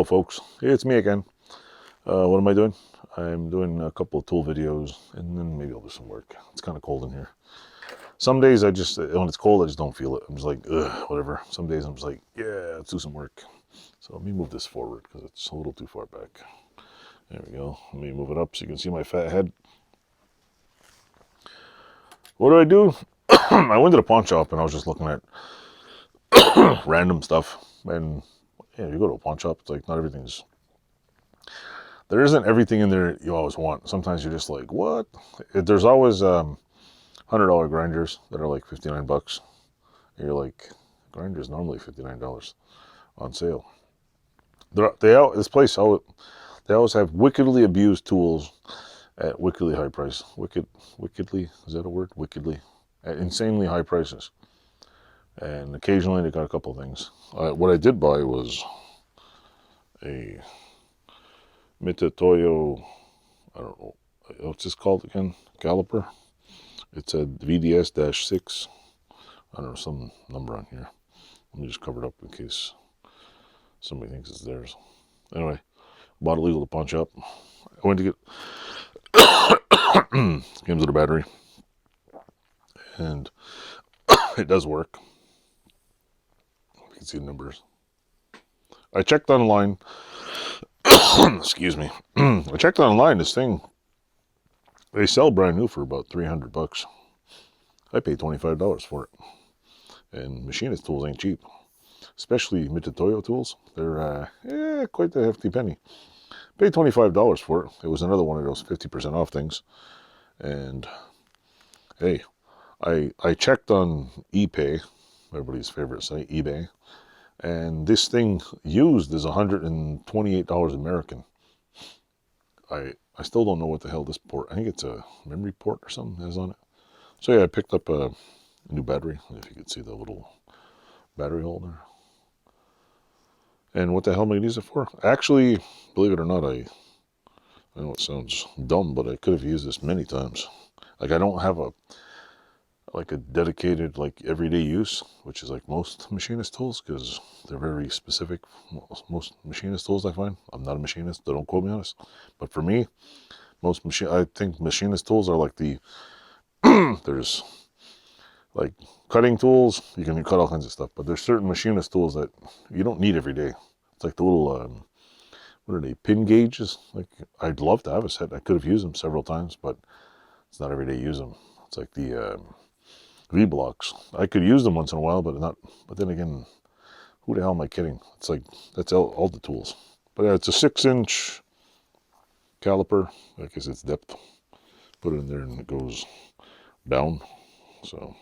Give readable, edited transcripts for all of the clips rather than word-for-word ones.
folks, it's me again. What am I doing? I'm doing a couple of tool videos, and then maybe I'll do some work. It's kind of cold in here. Some days I just, when it's cold, I just don't feel it. I'm just like, ugh, whatever. Some days I'm just like, yeah, let's do some work. So let me move this forward because it's a little too far back. There we go. Let me move it up so you can see my fat head. What do? I went to the pawn shop and I was just looking at random stuff. And yeah, you go to a pawn shop, it's like not everything's, there isn't everything in there you always want. Sometimes you're just like, what? There's always $100 grinders that are like 59 bucks. And you're like, grinders normally $59 on sale. This place, they always have wickedly abused tools at wickedly high price. Wickedly, is that a word? Wickedly. At insanely high prices. And occasionally they got a couple of things. What I did buy was a Mitutoyo, I don't know, what's this called again? Caliper. It's a VDS-6. I don't know, some number on here. Let me just cover it up in case somebody thinks it's theirs. Anyway, bought it legal at the pawn shop. I went to get comes with a battery, and it does work. You can see the numbers. I checked online. Excuse me. I checked online. This thing, they sell brand new for about 300 bucks. I paid $25 for it. And machinist tools ain't cheap, especially Mitutoyo tools. They're quite the hefty penny. Paid $25 for it. It was another one of those 50% off things. And hey, I checked on ePay, everybody's favorite site, eBay, and this thing used is $128 American. I still don't know what the hell this port, I think it's a memory port or something is on it. So yeah, I picked up a new battery, if you could see the little battery holder. And what the hell am I going to use it for? Actually, believe it or not, I know it sounds dumb, but I could have used this many times. Like, I don't have a dedicated, like, everyday use, which is like most machinist tools, because they're very specific. Most machinist tools I find. I'm not a machinist, so don't quote me on this. But for me, I think machinist tools are like there's like cutting tools, you can cut all kinds of stuff, but there's certain machinist tools that you don't need every day. It's like the little, what are they, pin gauges? Like, I'd love to have a set. I could have used them several times, but it's not every day use them. It's like the V-blocks. I could use them once in a while, but then again, who the hell am I kidding? It's like, that's all the tools. But yeah, it's a 6-inch caliper. I guess it's depth. Put it in there and it goes down. So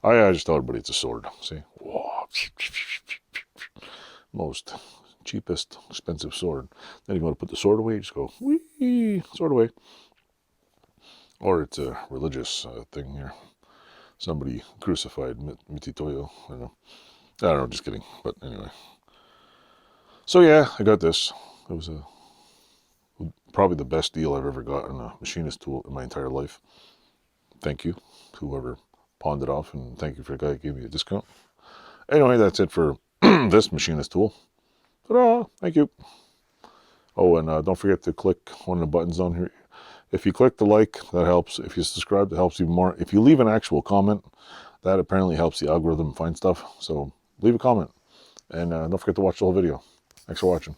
I just tell everybody it's a sword. See? Whoa. Most cheapest, expensive sword. Then you want to put the sword away, you just go, whee, sword away. Or it's a religious thing here. Somebody crucified Mitutoyo. I don't know, just kidding. But anyway. So yeah, I got this. It was probably the best deal I've ever got on a machinist tool in my entire life. Thank you to whoever pawned it off, and thank you for the guy who gave me a discount. Anyway, that's it for this machinist tool. Ta-da! Thank you. Oh, and don't forget to click one of the buttons on here. If you click the like, that helps. If you subscribe, that helps even more. If you leave an actual comment, that apparently helps the algorithm find stuff. So leave a comment. And don't forget to watch the whole video. Thanks for watching.